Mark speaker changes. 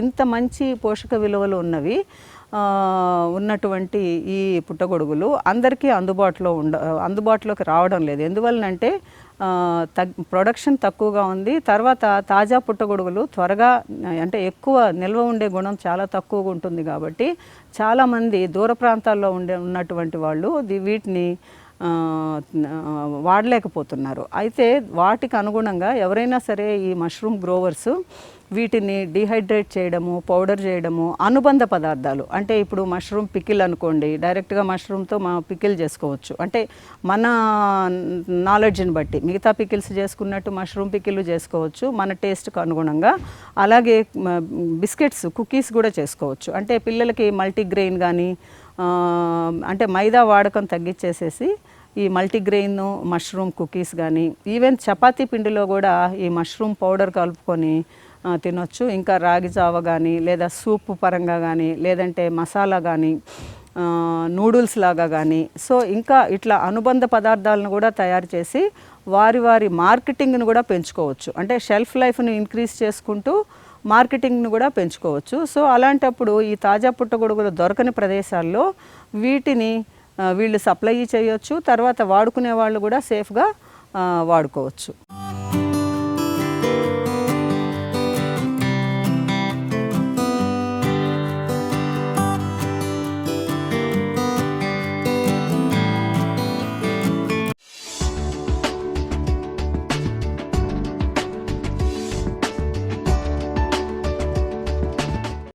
Speaker 1: ఇంత మంచి పోషక విలువలు ఉన్నటువంటి ఈ పుట్టగొడుగులు అందరికీ అందుబాటులోకి రావడం లేదు. ఎందువలనంటే ప్రొడక్షన్ తక్కువగా ఉంది. తర్వాత తాజా పుట్టగొడుగులు త్వరగా అంటే ఎక్కువ నిల్వ ఉండే గుణం చాలా తక్కువగా ఉంటుంది కాబట్టి చాలామంది దూర ప్రాంతాల్లో ఉన్నటువంటి వాళ్ళు వీటిని వాడలేకపోతున్నారు. అయితే వాటికి అనుగుణంగా ఎవరైనా సరే ఈ మష్రూమ్ గ్రోవర్స్ వీటిని డీహైడ్రేట్ చేయడము, పౌడర్ చేయడము, అనుబంధ పదార్థాలు అంటే ఇప్పుడు మష్రూమ్ పికిల్ అనుకోండి, డైరెక్ట్గా మష్రూమ్తో పికిల్ చేసుకోవచ్చు. అంటే మన నాలెడ్జ్ని బట్టి మిగతా పికిల్స్ చేసుకున్నట్టు మష్రూమ్ పికిల్ చేసుకోవచ్చు మన టేస్ట్కి అనుగుణంగా. అలాగే బిస్కెట్స్, కుకీస్ కూడా చేసుకోవచ్చు. అంటే పిల్లలకి మల్టీగ్రెయిన్ కానీ అంటే మైదా వాడకం తగ్గించేసేసి ఈ మల్టీగ్రెయిన్ మష్రూమ్ కుకీస్ కానీ, ఈవెన్ చపాతీ పిండిలో కూడా ఈ మష్రూమ్ పౌడర్ కలుపుకొని తినొచ్చు. ఇంకా రాగి జావ కానీ లేదా సూప్ పరంగా కానీ లేదంటే మసాలా కానీ నూడిల్స్ లాగా కానీ సో ఇంకా ఇట్లా అనుబంధ పదార్థాలను కూడా తయారు చేసి వారి మార్కెటింగ్ను కూడా పెంచుకోవచ్చు. అంటే షెల్ఫ్ లైఫ్ను ఇంక్రీజ్ చేసుకుంటూ మార్కెటింగ్ను కూడా పెంచుకోవచ్చు. సో అలాంటప్పుడు ఈ తాజా పుట్టగొడుగులు దొరకని ప్రదేశాల్లో వీటిని వీళ్ళు సప్లై చేయొచ్చు. తర్వాత వాడుకునే వాళ్ళు కూడా సేఫ్గా వాడుకోవచ్చు.